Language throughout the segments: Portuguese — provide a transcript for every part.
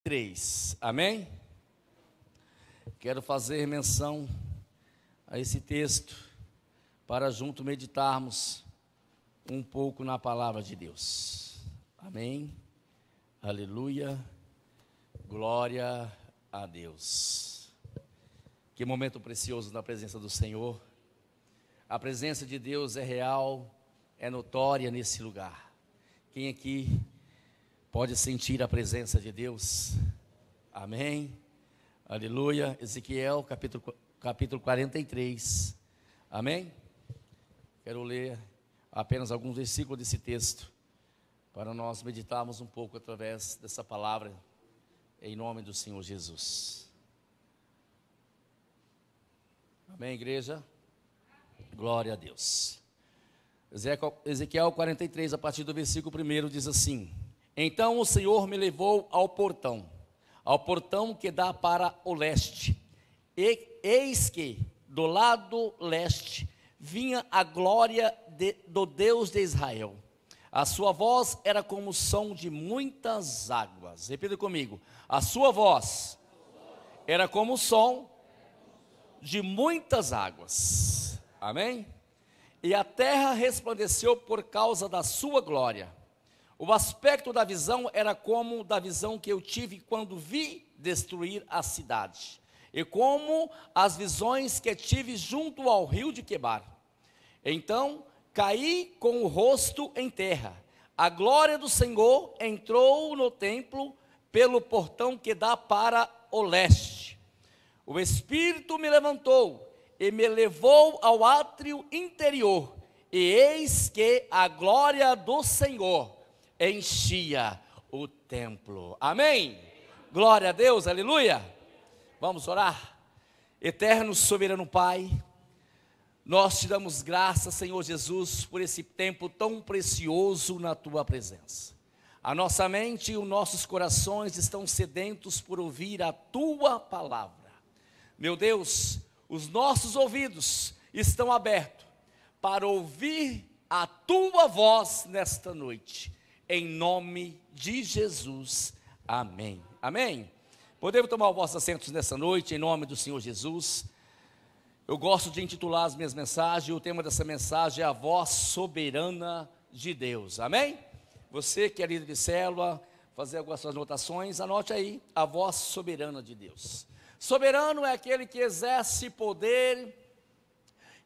3, amém? Quero fazer menção a esse texto para junto meditarmos um pouco na palavra de Deus. Amém? Aleluia, glória a Deus. Que momento precioso na presença do Senhor. A presença de Deus é real, é notória nesse lugar. Quem aqui pode sentir a presença de Deus? Amém? Aleluia. Ezequiel, capítulo 43. Amém? Quero ler apenas alguns versículos desse texto, para nós meditarmos um pouco através dessa palavra, em nome do Senhor Jesus. Amém, igreja? Glória a Deus. Ezequiel 43, a partir do versículo 1, diz assim: Então o Senhor me levou ao portão que dá para o leste, e eis que, do lado leste, vinha a glória do Deus de Israel. A sua voz era como o som de muitas águas. Repita comigo: a sua voz era como o som de muitas águas. Amém? E a terra resplandeceu por causa da sua glória. O aspecto da visão era como da visão que eu tive quando vi destruir a cidade, e como as visões que tive junto ao rio de Quebar. Então caí com o rosto em terra. A glória do Senhor entrou no templo pelo portão que dá para o leste. O Espírito me levantou e me levou ao átrio interior, e eis que a glória do Senhor enchia o templo. Amém? Glória a Deus, aleluia. Vamos orar. Eterno, soberano Pai, nós te damos graças, Senhor Jesus, por esse tempo tão precioso na tua presença. A nossa mente e os nossos corações estão sedentos por ouvir a tua palavra. Meu Deus, os nossos ouvidos estão abertos para ouvir a tua voz nesta noite. Em nome de Jesus, amém. Amém? Podemos tomar os vossos assentos nessa noite, em nome do Senhor Jesus. Eu gosto de intitular as minhas mensagens, e o tema dessa mensagem é a voz soberana de Deus. Amém? Você que é líder de célula, fazer algumas suas anotações, anote aí, a voz soberana de Deus. Soberano é aquele que exerce poder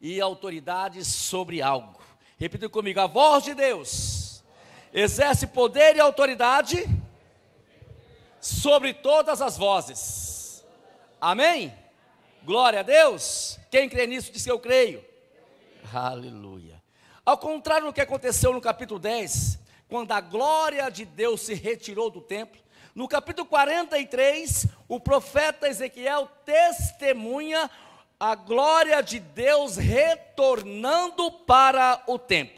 e autoridade sobre algo. Repita comigo: a voz de Deus exerce poder e autoridade sobre todas as vozes. Amém? Glória a Deus. Quem crê nisso diz que eu creio. Aleluia. Ao contrário do que aconteceu no capítulo 10, quando a glória de Deus se retirou do templo, no capítulo 43, o profeta Ezequiel testemunha a glória de Deus retornando para o templo.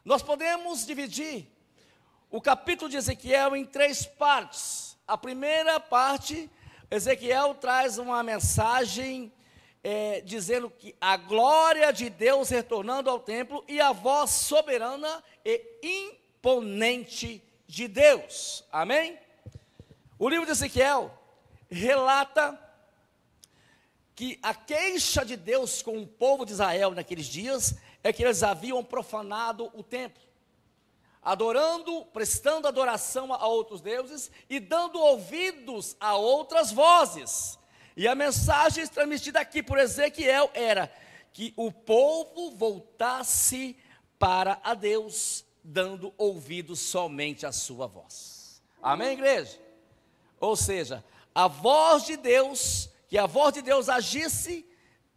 Nós podemos dividir o capítulo de Ezequiel em 3 partes. A primeira parte, Ezequiel traz uma mensagem dizendo que a glória de Deus retornando ao templo e a voz soberana e imponente de Deus. Amém? O livro de Ezequiel relata que a queixa de Deus com o povo de Israel naqueles dias é que eles haviam profanado o templo, adorando, prestando adoração a outros deuses e dando ouvidos a outras vozes. E a mensagem transmitida aqui por Ezequiel era que o povo voltasse para a Deus, dando ouvidos somente à sua voz. Amém, igreja? Ou seja, a voz de Deus, que a voz de Deus agisse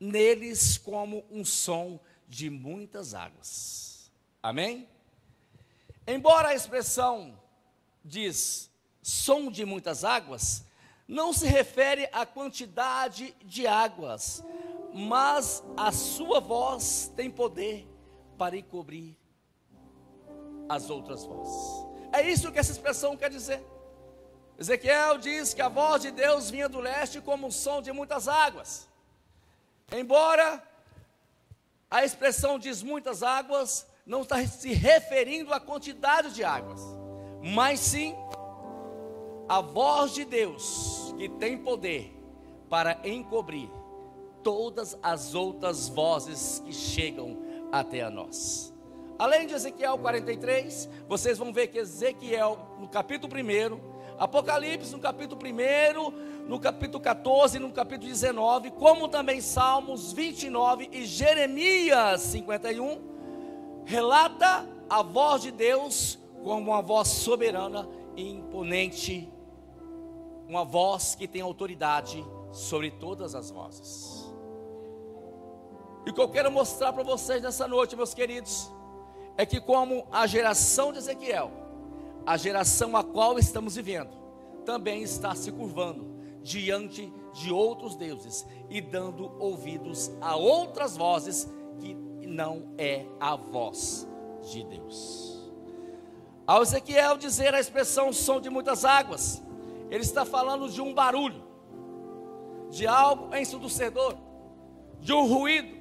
neles como um som de muitas águas. Amém? Embora a expressão diz som de muitas águas, não se refere à quantidade de águas, mas a sua voz tem poder para encobrir as outras vozes. É isso que essa expressão quer dizer. Ezequiel diz que a voz de Deus vinha do leste como um som de muitas águas. Embora a expressão diz muitas águas, não está se referindo à quantidade de águas, mas sim a voz de Deus que tem poder para encobrir todas as outras vozes que chegam até a nós. Além de Ezequiel 43, vocês vão ver que Ezequiel no capítulo 1, Apocalipse no capítulo 1, no capítulo 14, no capítulo 19, como também Salmos 29 e Jeremias 51, relata a voz de Deus como uma voz soberana e imponente, uma voz que tem autoridade sobre todas as vozes. E o que eu quero mostrar para vocês nessa noite, meus queridos, é que como a geração de Ezequiel, a geração a qual estamos vivendo, também está se curvando diante de outros deuses e dando ouvidos a outras vozes que não é a voz de Deus. Ao Ezequiel dizer a expressão som de muitas águas, ele está falando de um barulho, de algo ensurdecedor, de um ruído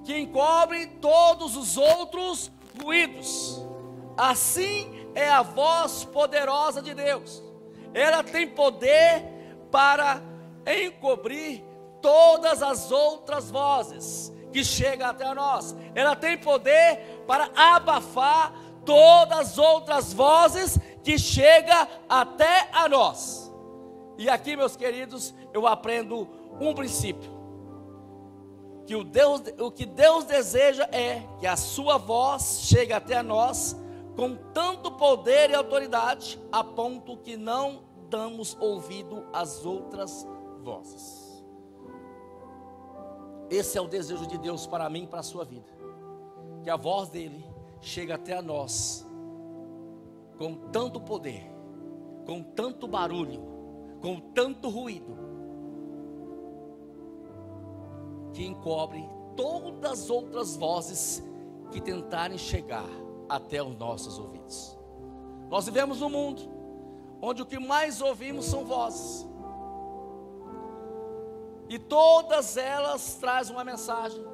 que encobre todos os outros ruídos. Assim é a voz poderosa de Deus. Ela tem poder para encobrir todas as outras vozes que chegam até nós. Ela tem poder para abafar todas as outras vozes que chegam até a nós. E aqui, meus queridos, eu aprendo um princípio: que o que Deus deseja é que a sua voz chegue até nós com tanto poder e autoridade, a ponto que não damos ouvido às outras vozes. Esse é o desejo de Deus para mim e para a sua vida, que a voz dele chegue até a nós com tanto poder, com tanto barulho, com tanto ruído, que encobre todas as outras vozes que tentarem chegar até os nossos ouvidos. Nós vivemos num mundo onde o que mais ouvimos são vozes, e todas elas trazem uma mensagem,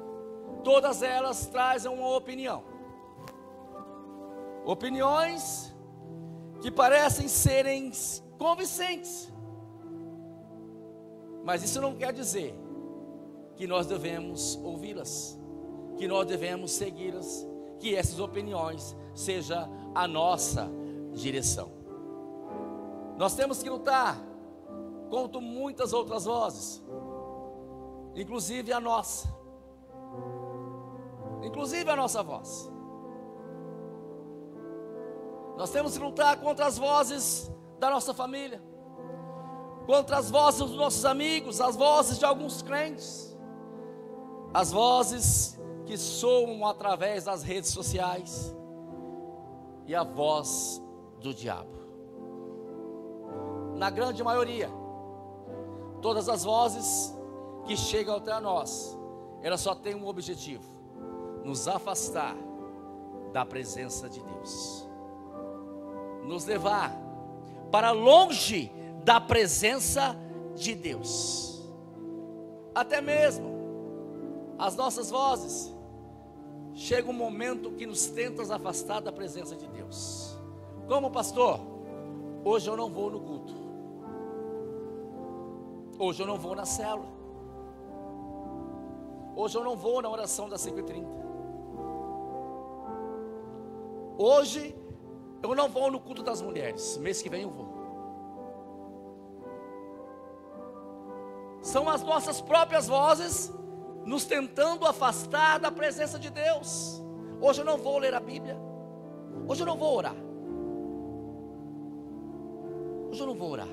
todas elas trazem uma opinião, opiniões que parecem serem convincentes, mas isso não quer dizer que nós devemos ouvi-las, que nós devemos segui-las, que essas opiniões sejam a nossa direção. Nós temos que lutar contra muitas outras vozes, inclusive a nossa voz. Nós temos que lutar contra as vozes da nossa família, contra as vozes dos nossos amigos, as vozes de alguns crentes, as vozes que soam através das redes sociais e a voz do diabo. Na grande maioria, todas as vozes que chegam até nós, elas só têm um objetivo: nos afastar da presença de Deus, nos levar para longe da presença de Deus. Até mesmo as nossas vozes, chega um momento que nos tentam afastar da presença de Deus. Como pastor, hoje eu não vou no culto, hoje eu não vou na célula, hoje eu não vou na oração das 5h30, hoje eu não vou no culto das mulheres, mês que vem eu vou. São as nossas próprias vozes nos tentando afastar da presença de Deus. Hoje eu não vou ler a Bíblia, hoje eu não vou orar, hoje eu não vou orar,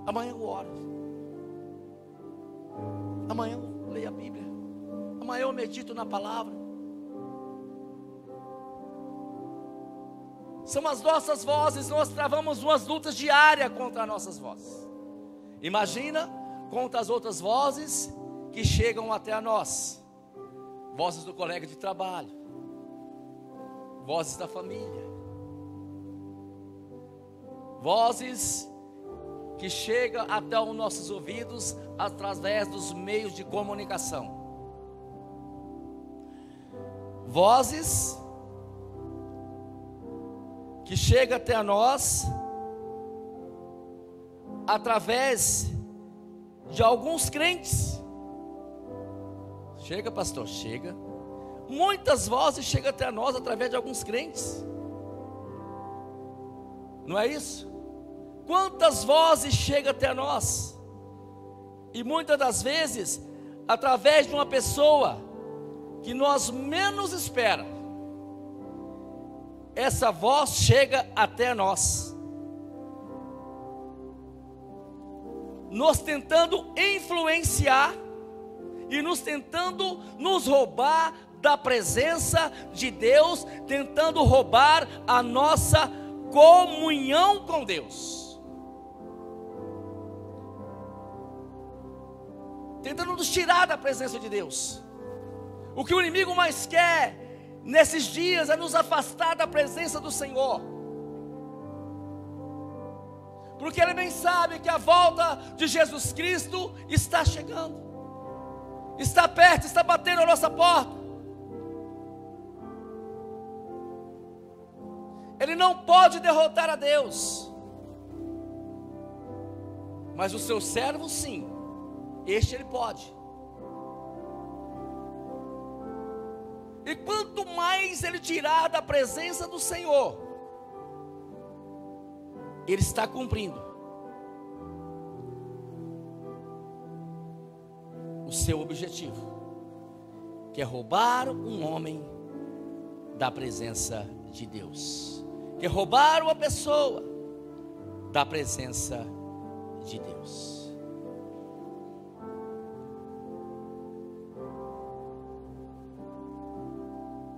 amanhã eu oro, amanhã eu leio a Bíblia, amanhã eu medito na palavra. São as nossas vozes, nós travamos umas lutas diárias contra as nossas vozes. Imagina contra as outras vozes que chegam até a nós, vozes do colega de trabalho, vozes da família, vozes que chegam até os nossos ouvidos através dos meios de comunicação, vozes que chega até nós através de alguns crentes. Chega, pastor, chega. Muitas vozes chegam até nós através de alguns crentes. Não é isso? Quantas vozes chegam até nós? E muitas das vezes através de uma pessoa que nós menos espera. Essa voz chega até nós, nos tentando influenciar e nos tentando nos roubar da presença de Deus, tentando roubar a nossa comunhão com Deus, tentando nos tirar da presença de Deus. O que o inimigo mais quer nesses dias é nos afastar da presença do Senhor, porque ele bem sabe que a volta de Jesus Cristo está chegando, está perto, está batendo a nossa porta. Ele não pode derrotar a Deus, mas o seu servo sim, este ele pode. E quanto mais ele tirar da presença do Senhor, ele está cumprindo o seu objetivo, que é roubar um homem da presença de Deus, que é roubar uma pessoa da presença de Deus.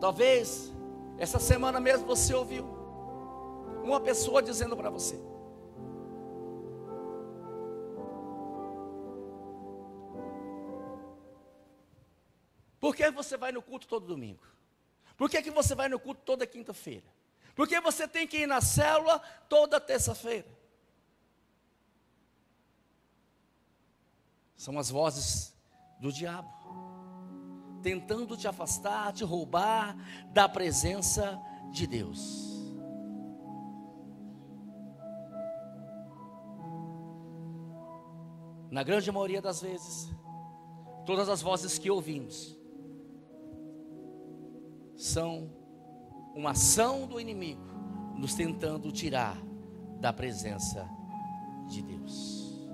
Talvez essa semana mesmo você ouviu uma pessoa dizendo para você: por que você vai no culto todo domingo? Por que você vai no culto toda quinta-feira? Por que você tem que ir na célula toda terça-feira? São as vozes do diabo, tentando te afastar, te roubar da presença de Deus. Na grande maioria das vezes, todas as vozes que ouvimos são uma ação do inimigo nos tentando tirar da presença de Deus.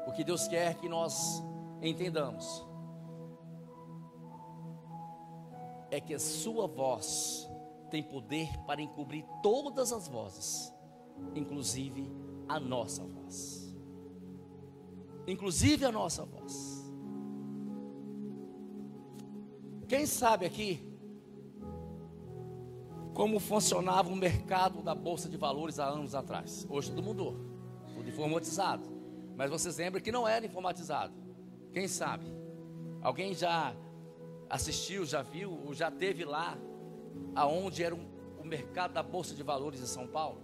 O que Deus quer que nós entendamos é que a sua voz tem poder para encobrir todas as vozes, inclusive a nossa voz. Inclusive a nossa voz. Quem sabe aqui como funcionava o mercado da Bolsa de Valores há anos atrás? Hoje tudo mudou, tudo informatizado. Mas vocês lembram que não era informatizado? Quem sabe? Alguém já assistiu, já viu, ou já esteve lá, aonde era o mercado da Bolsa de Valores em São Paulo?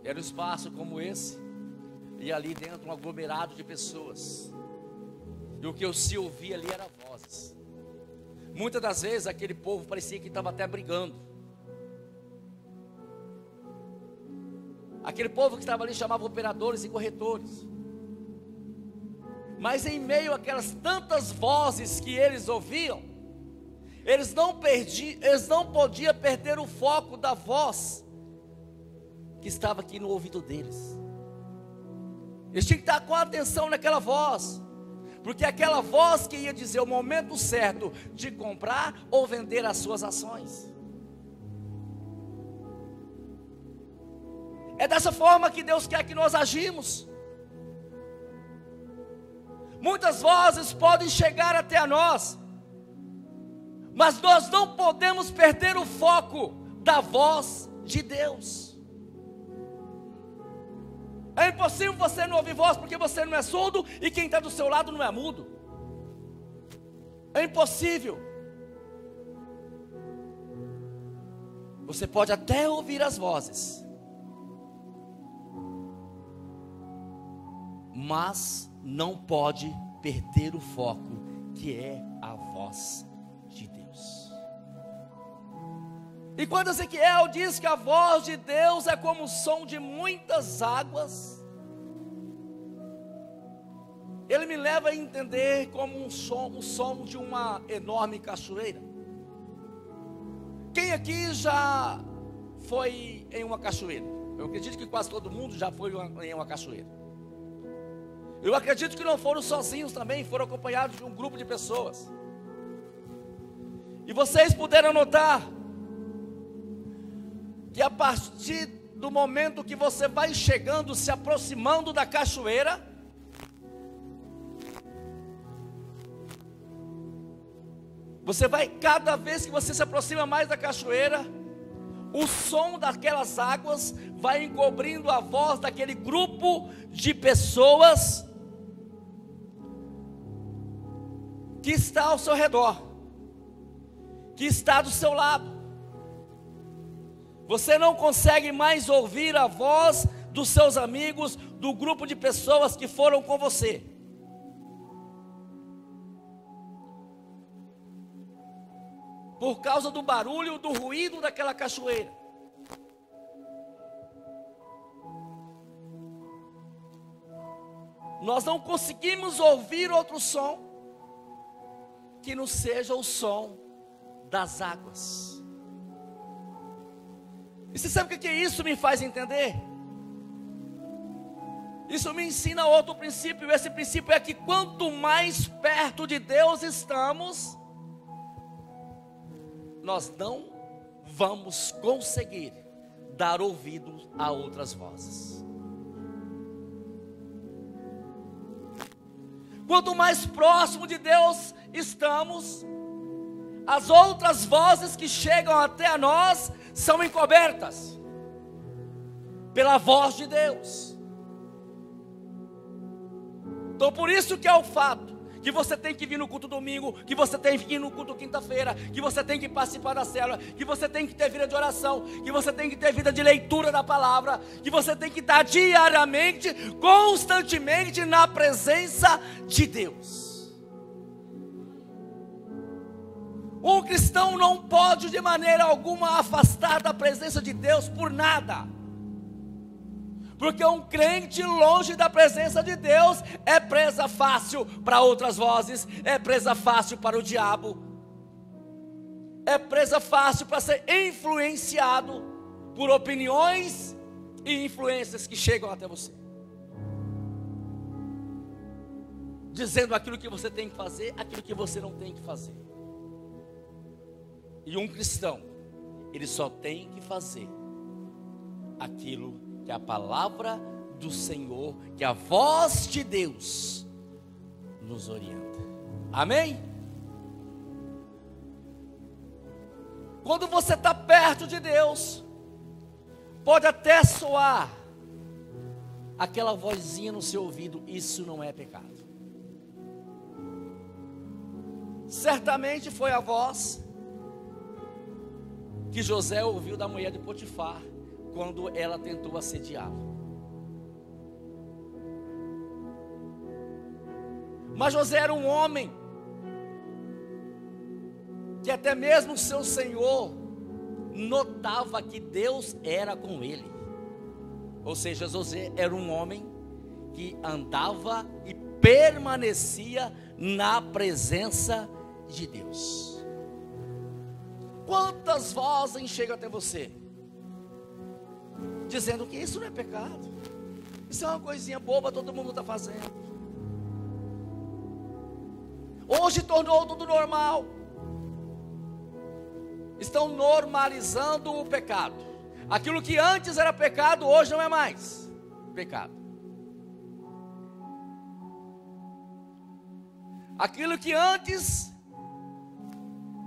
Era um espaço como esse, e ali dentro um aglomerado de pessoas, e o que eu se ouvia ali era vozes. Muitas das vezes aquele povo parecia que estava até brigando. Aquele povo que estava ali chamava operadores e corretores. Mas em meio àquelas tantas vozes que eles ouviam, eles não podiam perder o foco da voz que estava aqui no ouvido deles. Eles tinham que estar com atenção naquela voz, porque aquela voz que ia dizer o momento certo de comprar ou vender as suas ações. É dessa forma que Deus quer que nós agimos. Muitas vozes podem chegar até nós, mas nós não podemos perder o foco da voz de Deus. É impossível você não ouvir voz porque você não é surdo e quem está do seu lado não é mudo. É impossível. Você pode até ouvir as vozes, mas não pode perder o foco, que é a voz de Deus. E quando Ezequiel diz que a voz de Deus é como o som de muitas águas, ele me leva a entender como o som de uma enorme cachoeira. Quem aqui já foi em uma cachoeira? Eu acredito que quase todo mundo já foi em uma cachoeira. Eu acredito que não foram sozinhos também, foram acompanhados de um grupo de pessoas. E vocês puderam notar que a partir do momento que você vai chegando, se aproximando da cachoeira, você vai, cada vez que você se aproxima mais da cachoeira, o som daquelas águas vai encobrindo a voz daquele grupo de pessoas que está ao seu redor, que está do seu lado. Você não consegue mais ouvir a voz dos seus amigos, do grupo de pessoas que foram com você. Por causa do barulho, do ruído daquela cachoeira. Nós não conseguimos ouvir outro som que não seja o som das águas. E você sabe o que isso me faz entender? Isso me ensina outro princípio. Esse princípio é que quanto mais perto de Deus estamos, nós não vamos conseguir dar ouvido a outras vozes. Quanto mais próximo de Deus estamos, as outras vozes que chegam até nós são encobertas pela voz de Deus. Então por isso que é o fato que você tem que vir no culto domingo, que você tem que ir no culto quinta-feira, que você tem que participar da célula, que você tem que ter vida de oração, que você tem que ter vida de leitura da palavra, que você tem que estar diariamente, constantemente na presença de Deus. Um cristão não pode de maneira alguma afastar da presença de Deus por nada. Porque um crente longe da presença de Deus é presa fácil para outras vozes, é presa fácil para o diabo, é presa fácil para ser influenciado por opiniões e influências que chegam até você, dizendo aquilo que você tem que fazer, aquilo que você não tem que fazer. E um cristão, ele só tem que fazer aquilo que a palavra do Senhor, que a voz de Deus nos orienta. Amém? Quando você está perto de Deus, pode até soar aquela vozinha no seu ouvido, isso não é pecado. Certamente foi a voz que José ouviu da mulher de Potifar, quando ela tentou assediá-lo. Mas José era um homem que até mesmo seu senhor notava que Deus era com ele. Ou seja, José era um homem que andava e permanecia na presença de Deus. Quantas vozes chegam até você dizendo que isso não é pecado, isso é uma coisinha boba, todo mundo está fazendo. Hoje tornou tudo normal. Estão normalizando o pecado. Aquilo que antes era pecado, hoje não é mais pecado. Aquilo que antes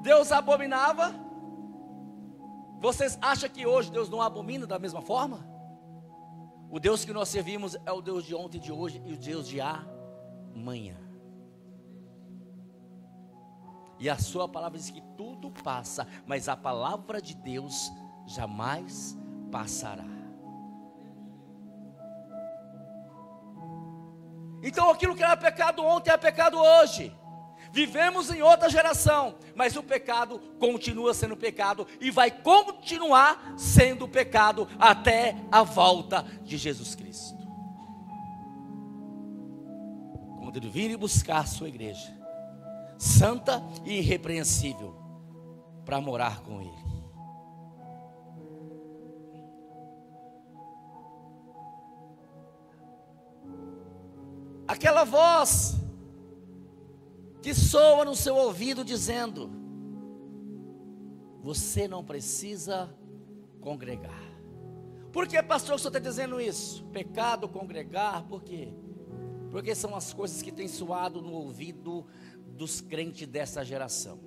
Deus abominava, vocês acham que hoje Deus não abomina da mesma forma? O Deus que nós servimos é o Deus de ontem, de hoje e o Deus de amanhã. E a sua palavra diz que tudo passa, mas a palavra de Deus jamais passará. Então aquilo que era pecado ontem é pecado hoje. Vivemos em outra geração, mas o pecado continua sendo pecado e vai continuar sendo pecado até a volta de Jesus Cristo. Quando Ele vir buscar a sua igreja, santa e irrepreensível, para morar com Ele. Aquela voz que soa no seu ouvido dizendo: você não precisa congregar. Por que, pastor, o senhor está dizendo isso? Pecado, congregar, por quê? Porque são as coisas que têm soado no ouvido dos crentes dessa geração.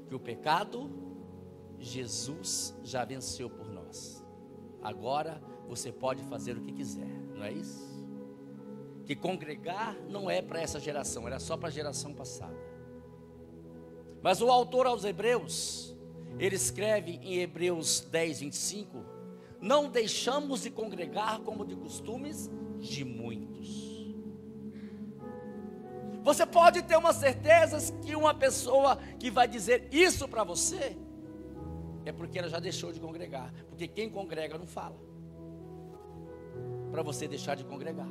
Que o pecado, Jesus já venceu por nós. Agora você pode fazer o que quiser, não é isso? Que congregar não é para essa geração, era só para a geração passada. Mas o autor aos Hebreus, ele escreve em Hebreus 10, 25: não deixamos de congregar como de costumes de muitos. Você pode ter uma certeza que uma pessoa que vai dizer isso para você, é porque ela já deixou de congregar. Porque quem congrega não fala para você deixar de congregar.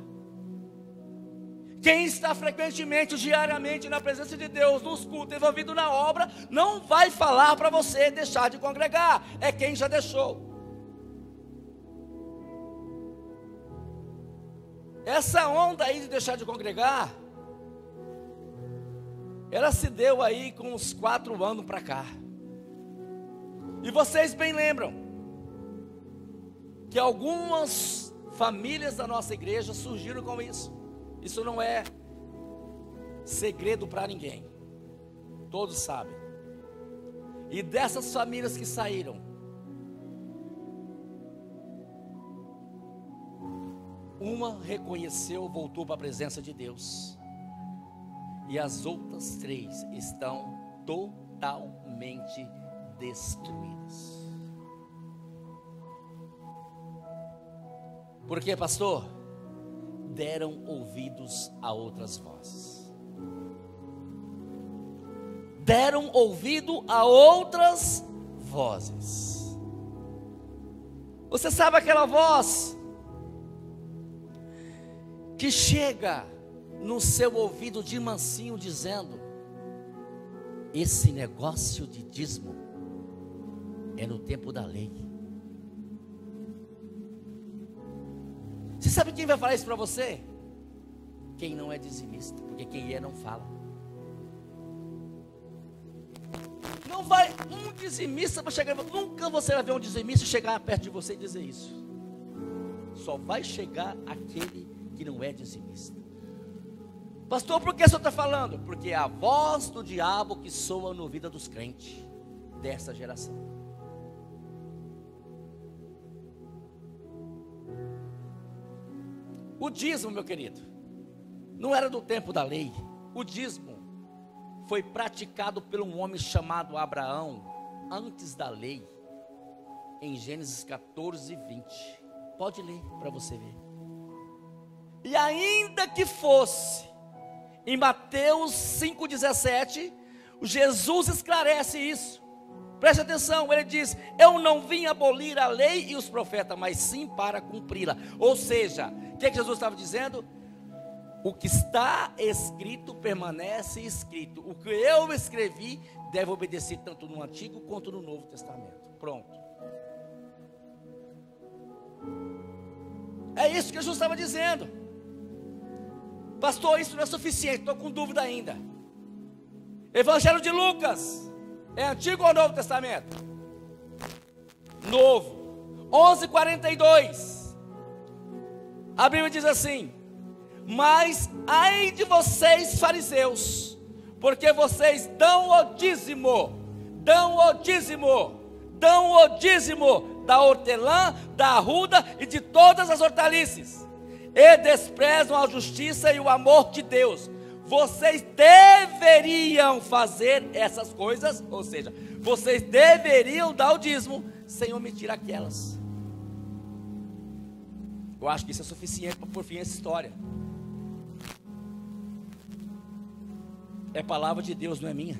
Quem está frequentemente, diariamente na presença de Deus, nos cultos, envolvido na obra, não vai falar para você deixar de congregar. É quem já deixou. Essa onda aí de deixar de congregar, ela se deu aí com uns 4 anos para cá. E vocês bem lembram que algumas famílias da nossa igreja surgiram com isso. Isso não é segredo para ninguém, todos sabem. E dessas famílias que saíram, uma reconheceu, voltou para a presença de Deus, e as outras 3 estão totalmente destruídas. Por quê, pastor? Deram ouvidos a outras vozes. Deram ouvido a outras vozes. Você sabe aquela voz que chega no seu ouvido de mansinho dizendo: esse negócio de dízimo é no tempo da lei. Você sabe quem vai falar isso para você? Quem não é dizimista, porque quem é não fala. Não vai um dizimista para chegar, nunca você vai ver um dizimista chegar perto de você e dizer isso. Só vai chegar aquele que não é dizimista. Pastor, por que o senhor está falando? Porque é a voz do diabo que soa no ouvido dos crentes dessa geração. O dízimo, meu querido, não era do tempo da lei. O dízimo foi praticado por um homem chamado Abraão, antes da lei, em Gênesis 14, 20. Pode ler para você ver. E ainda que fosse em Mateus 5,17, Jesus esclarece isso. Preste atenção, ele diz: eu não vim abolir a lei e os profetas, mas sim para cumpri-la. Ou seja, o que Jesus estava dizendo? O que está escrito permanece escrito. O que eu escrevi deve obedecer tanto no Antigo quanto no Novo Testamento. Pronto. É isso que Jesus estava dizendo. Pastor, isso não é suficiente, estou com dúvida ainda. Evangelho de Lucas, é Antigo ou Novo Testamento? Novo. 11:42. A Bíblia diz assim: mas ai de vocês, fariseus, porque vocês dão o dízimo da hortelã, da arruda e de todas as hortaliças, e desprezam a justiça e o amor de Deus. Vocês deveriam fazer essas coisas, ou seja, vocês deveriam dar o dízimo sem omitir aquelas. Eu acho que isso é suficiente para pôr fim a essa história. é palavra de Deus, não é minha.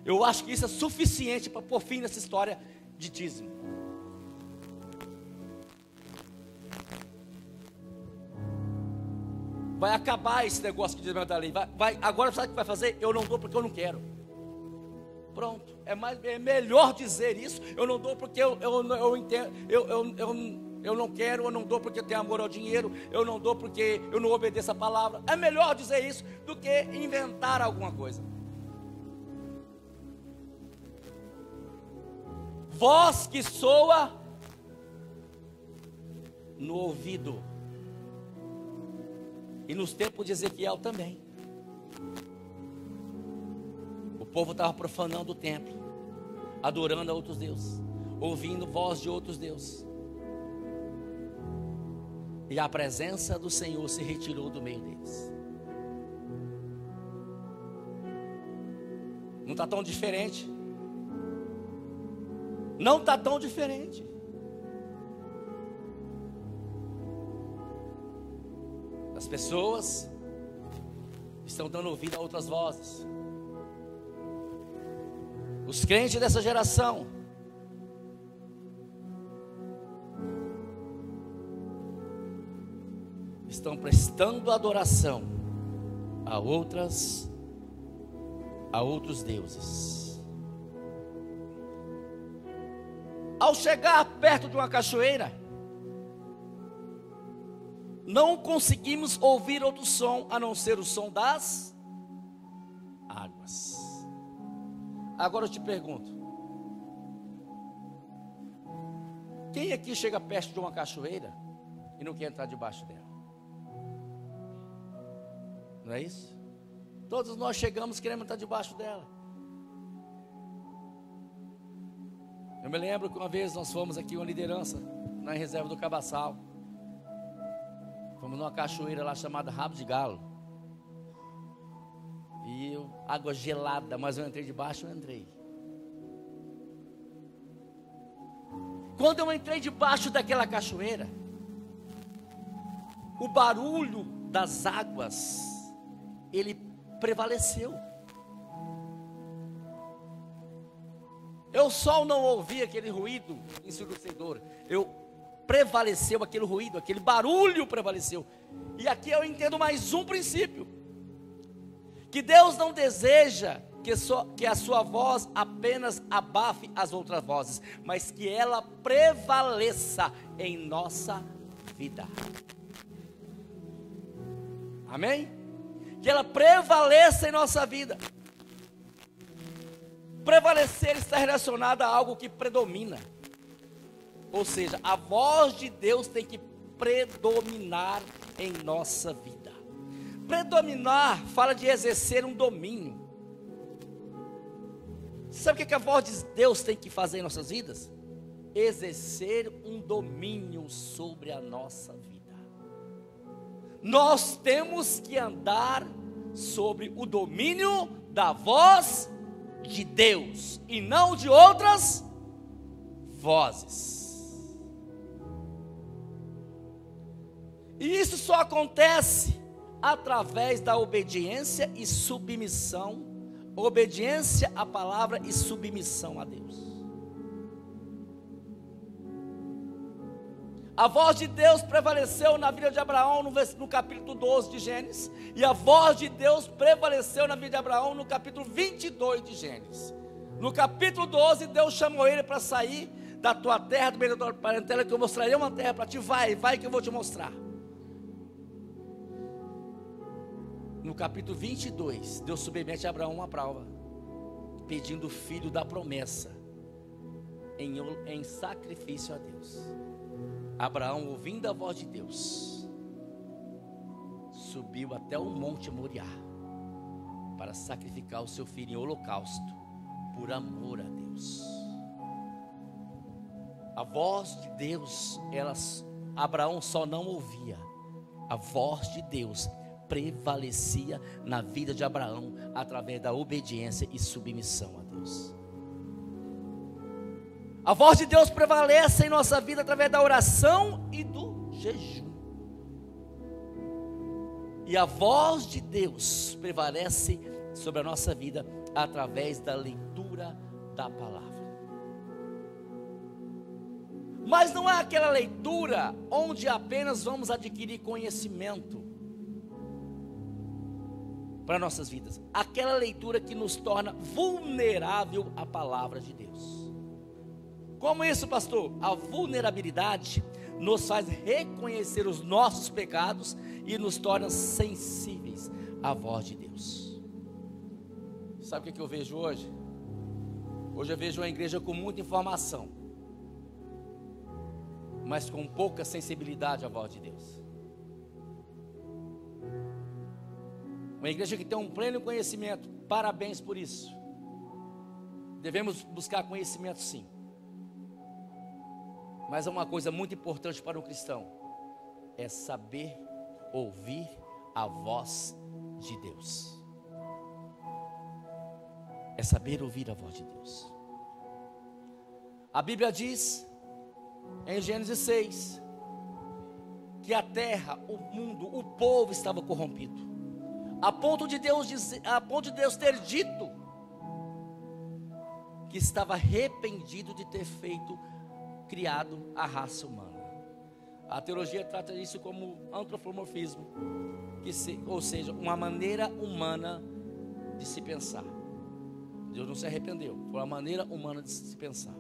Eu acho que isso é suficiente para pôr fim nessa história de dízimo. Vai acabar esse negócio de dízimo da lei. Agora sabe o que vai fazer? Eu não dou porque eu não quero. Pronto. É melhor dizer isso. Eu não dou porque eu entendo. Eu não quero, eu não dou porque eu tenho amor ao dinheiro, eu não dou porque eu não obedeço a palavra. É melhor dizer isso do que inventar alguma coisa. Voz que soa no ouvido. E nos tempos de Ezequiel também. O povo estava profanando o templo, adorando a outros deuses, ouvindo voz de outros deuses. E a presença do Senhor se retirou do meio deles. Não está tão diferente. Não está tão diferente. As pessoas estão dando ouvido a outras vozes. Os crentes dessa geração estão prestando adoração a outros deuses. Ao chegar perto de uma cachoeira, não conseguimos ouvir outro som a não ser o som das águas. Agora eu te pergunto: quem aqui chega perto de uma cachoeira e não quer entrar debaixo dela? Não é isso? Todos nós chegamos querendo estar debaixo dela. Eu me lembro que uma vez nós fomos aqui, uma liderança, na reserva do Cabaçal. Fomos numa cachoeira lá chamada Rabo de Galo. E água gelada, mas eu entrei debaixo, eu entrei. Quando eu entrei debaixo daquela cachoeira, o barulho das águas, ele prevaleceu. Eu só não ouvi aquele ruído ensurdecedor. Prevaleceu aquele ruído, aquele barulho prevaleceu. E aqui eu entendo mais um princípio: que Deus não deseja que a sua voz apenas abafe as outras vozes, mas que ela prevaleça em nossa vida. Amém? Que ela prevaleça em nossa vida. Prevalecer está relacionado a algo que predomina. Ou seja, a voz de Deus tem que predominar em nossa vida. Predominar fala de exercer um domínio. Sabe o que a voz de Deus tem que fazer em nossas vidas? Exercer um domínio sobre a nossa vida. Nós temos que andar sobre o domínio da voz de Deus e não de outras vozes. E isso só acontece através da obediência e submissão. Obediência à palavra e submissão a Deus. A voz de Deus prevaleceu na vida de Abraão no capítulo 12 de Gênesis. E a voz de Deus prevaleceu na vida de Abraão no capítulo 22 de Gênesis. No capítulo 12, Deus chamou ele para sair da tua terra, do meio da tua parentela, que eu mostrarei uma terra para ti. Vai que eu vou te mostrar. No capítulo 22, Deus submete a Abraão uma prova, pedindo o filho da promessa em sacrifício a Deus. Abraão, ouvindo a voz de Deus, subiu até o monte Moriá para sacrificar o seu filho em holocausto, por amor a Deus. A voz de Deus, Abraão só não ouvia, a voz de Deus prevalecia na vida de Abraão através da obediência e submissão a Deus. A voz de Deus prevalece em nossa vida através da oração e do jejum. E a voz de Deus prevalece sobre a nossa vida através da leitura da palavra. Mas não é aquela leitura onde apenas vamos adquirir conhecimento para nossas vidas. Aquela leitura que nos torna vulnerável à palavra de Deus. Como isso, pastor? A vulnerabilidade nos faz reconhecer os nossos pecados e nos torna sensíveis à voz de Deus. Sabe o que eu vejo hoje? Hoje eu vejo uma igreja com muita informação, mas com pouca sensibilidade à voz de Deus. Uma igreja que tem um pleno conhecimento, parabéns por isso. Devemos buscar conhecimento, sim. Mas é uma coisa muito importante para um cristão, é saber ouvir a voz de Deus. É saber ouvir a voz de Deus. A Bíblia diz, em Gênesis 6, que a terra, o mundo, o povo estava corrompido, a ponto de Deus ter dito que estava arrependido de ter criado a raça humana. A teologia trata isso como antropomorfismo, ou seja, uma maneira humana de se pensar. Deus não se arrependeu, foi uma maneira humana de se pensar.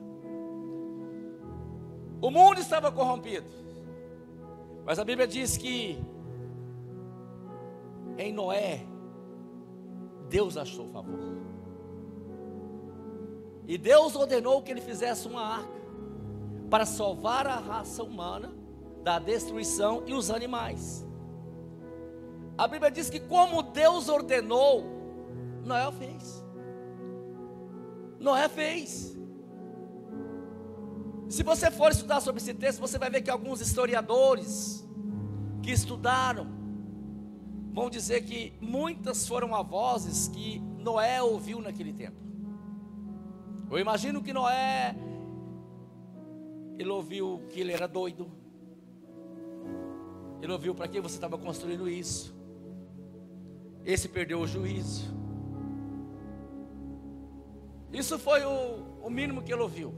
O mundo estava corrompido, mas a Bíblia diz que em Noé Deus achou favor, e Deus ordenou que ele fizesse uma arca para salvar a raça humana da destruição e os animais. A Bíblia diz que como Deus ordenou, Noé fez. Noé fez. Se você for estudar sobre esse texto, você vai ver que alguns historiadores que estudaram vão dizer que muitas foram as vozes que Noé ouviu naquele tempo. Eu imagino que Noé, ele ouviu que ele era doido. Ele ouviu para que você estava construindo isso. Esse perdeu o juízo. Isso foi o mínimo que ele ouviu.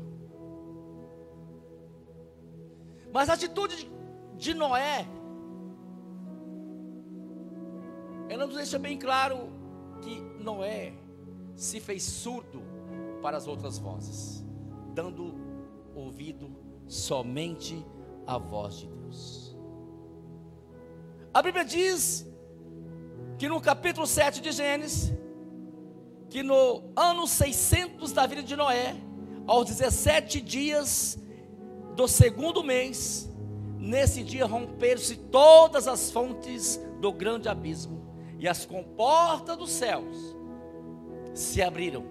Mas a atitude de Noé, ela nos deixa bem claro que Noé se fez surdo para as outras vozes, dando ouvido somente à voz de Deus. A Bíblia diz que no capítulo 7 de Gênesis, que no ano 600 da vida de Noé, aos 17 dias do segundo mês, nesse dia romperam-se todas as fontes do grande abismo, e as comportas dos céus se abriram,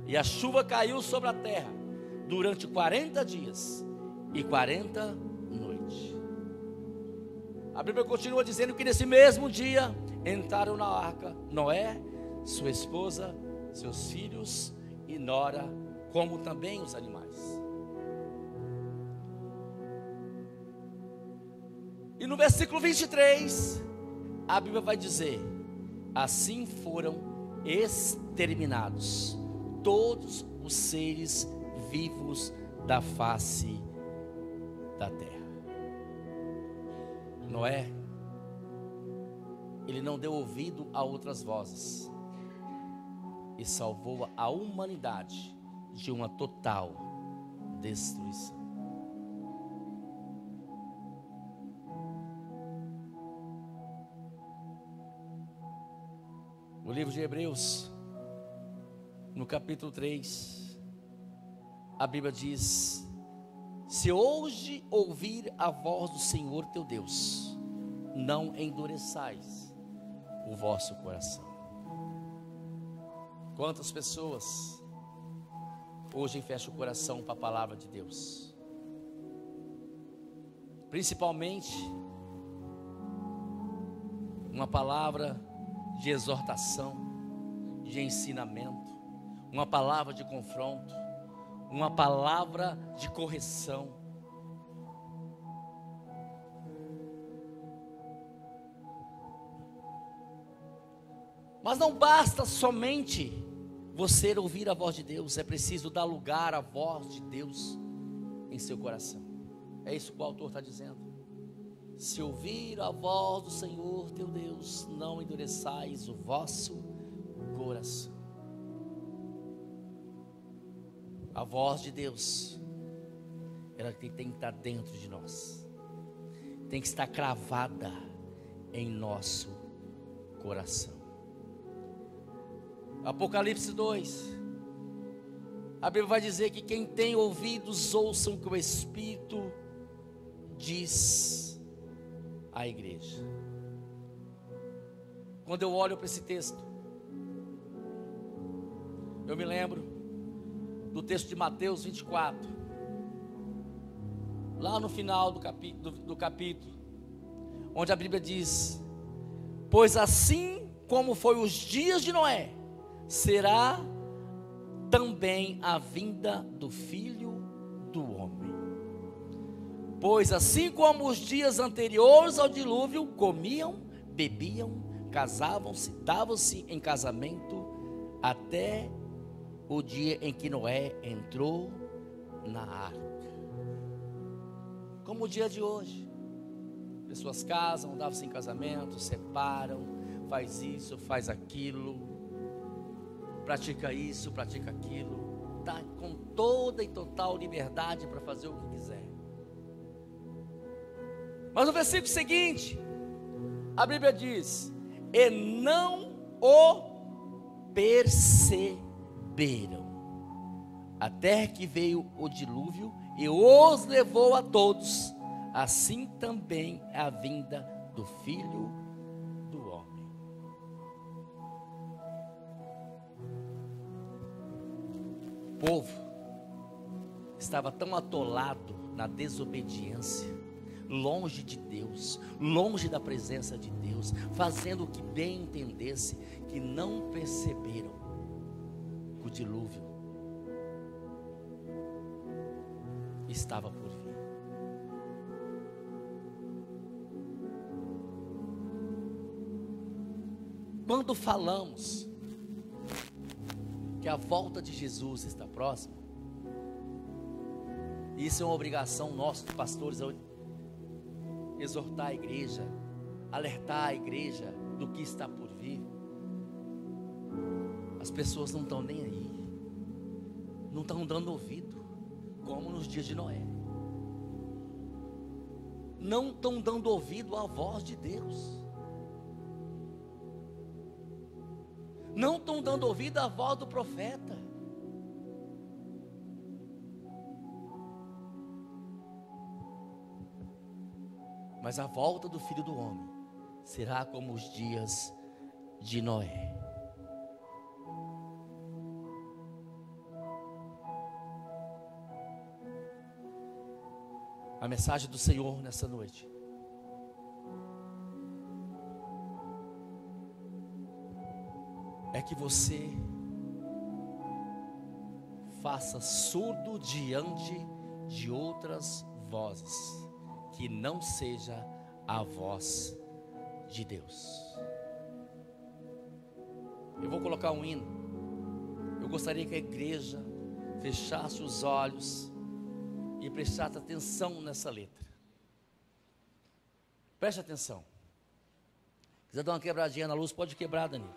e a chuva caiu sobre a terra durante 40 dias e 40 noites. A Bíblia continua dizendo que nesse mesmo dia entraram na arca Noé, sua esposa, seus filhos e nora, como também os animais. E no versículo 23, a Bíblia vai dizer: assim foram exterminados todos os seres vivos da face da terra. Noé, ele não deu ouvido a outras vozes e salvou a humanidade de uma total destruição. O livro de Hebreus, no capítulo 3, a Bíblia diz: se hoje ouvir a voz do Senhor teu Deus, não endureçais o vosso coração. Quantas pessoas hoje fecham o coração para a palavra de Deus? Principalmente uma palavra de exortação, de ensinamento, uma palavra de confronto, uma palavra de correção. Mas não basta somente você ouvir a voz de Deus, é preciso dar lugar à voz de Deus em seu coração. É isso que o autor está dizendo. Se ouvir a voz do Senhor teu Deus, não endureçais o vosso coração. A voz de Deus, ela tem que estar dentro de nós, tem que estar cravada em nosso coração. Apocalipse 2, a Bíblia vai dizer que quem tem ouvidos ouçam o que o Espírito diz à igreja. Quando eu olho para esse texto, eu me lembro do texto de Mateus 24, lá no final do capítulo, onde a Bíblia diz: pois assim como foi os dias de Noé, será também a vinda do Filho do Homem. Pois assim como os dias anteriores ao dilúvio, comiam, bebiam, casavam-se, davam-se em casamento, até o dia em que Noé entrou na arca. Como o dia de hoje, pessoas casam, davam-se em casamento, separam, faz isso, faz aquilo, pratica isso, pratica aquilo, está com toda e total liberdade para fazer o que quiser. Mas no versículo seguinte, a Bíblia diz: e não o perceberam, até que veio o dilúvio e os levou a todos. Assim também é a vinda do Filho do Homem. O povo estava tão atolado na desobediência, longe de Deus, longe da presença de Deus, fazendo o que bem entendesse, que não perceberam que o dilúvio estava por vir. Quando falamos que a volta de Jesus está próxima, isso é uma obrigação nossa, dos pastores, exortar a igreja, alertar a igreja do que está por vir. As pessoas não estão nem aí, não estão dando ouvido, como nos dias de Noé. Não estão dando ouvido à voz de Deus. Não estão dando ouvido à voz do profeta. Mas a volta do Filho do Homem será como os dias de Noé. A mensagem do Senhor nessa noite é que você faça surdo diante de outras vozes, que não seja a voz de Deus. Eu vou colocar um hino. Eu gostaria que a igreja fechasse os olhos e prestasse atenção nessa letra. Preste atenção. Se quiser dar uma quebradinha na luz, pode quebrar, Dani.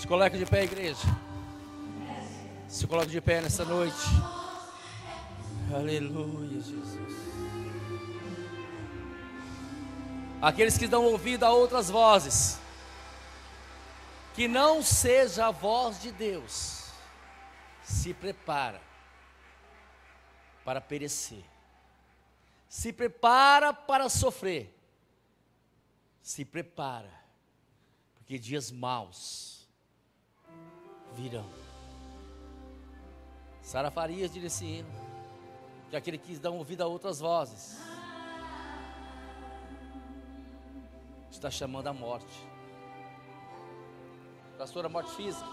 Se coloque de pé, igreja. Se coloque de pé nessa noite. Aleluia, Jesus. Aqueles que dão ouvido a outras vozes, que não seja a voz de Deus, se prepara para perecer, se prepara para sofrer, se prepara, porque dias maus virão. Sara Farias diz esse hino, que aquele que dá ouvido a outras vozes está chamando a morte. Pastor, a morte física?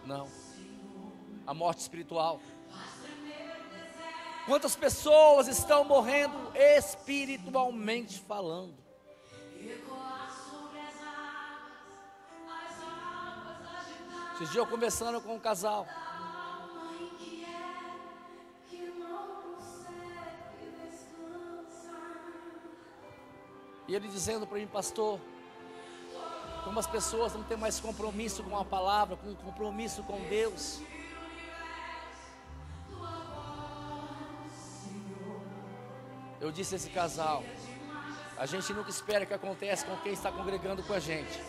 Não. A morte espiritual. Quantas pessoas estão morrendo espiritualmente falando? Esses dias eu conversando com um casal, e ele dizendo para mim: pastor, como as pessoas não têm mais compromisso com a palavra, com compromisso com Deus. Eu disse a esse casal: a gente nunca espera que aconteça com quem está congregando com a gente,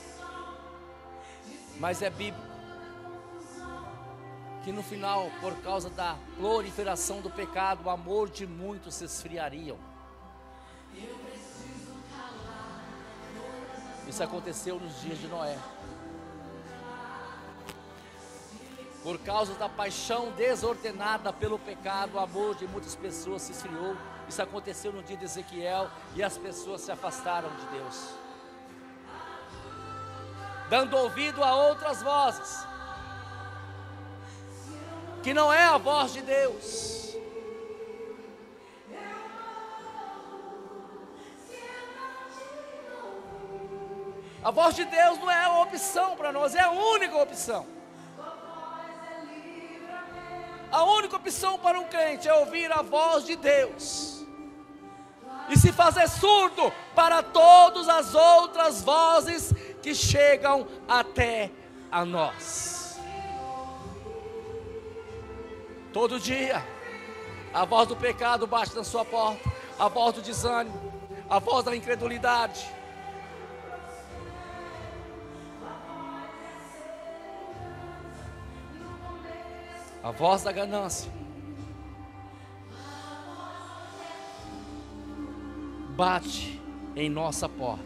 mas é bíblico que no final, por causa da proliferação do pecado, o amor de muitos se esfriariam. Isso aconteceu nos dias de Noé. Por causa da paixão desordenada pelo pecado, o amor de muitas pessoas se esfriou. Isso aconteceu no dia de Ezequiel, e as pessoas se afastaram de Deus, dando ouvido a outras vozes, que não é a voz de Deus. A voz de Deus não é uma opção para nós, é a única opção. A única opção para um crente é ouvir a voz de Deus e se fazer surdo para todas as outras vozes que chegam até a nós. Todo dia a voz do pecado bate na sua porta, a voz do desânimo, a voz da incredulidade, a voz da ganância bate em nossa porta.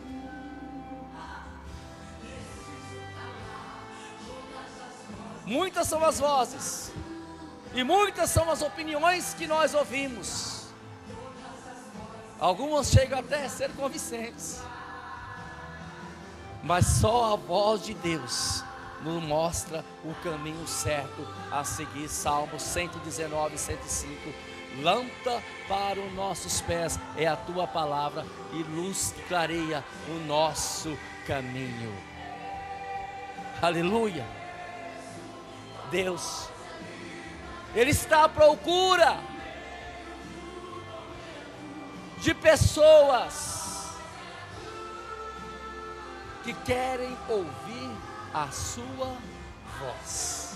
Muitas são as vozes e muitas são as opiniões que nós ouvimos. Algumas chegam até a ser convincentes, mas só a voz de Deus nos mostra o caminho certo a seguir. Salmo 119, 105. Lâmpada para os nossos pés é a tua palavra, e luz que clareia o nosso caminho. Aleluia. Deus, Ele está à procura de pessoas que querem ouvir a sua voz.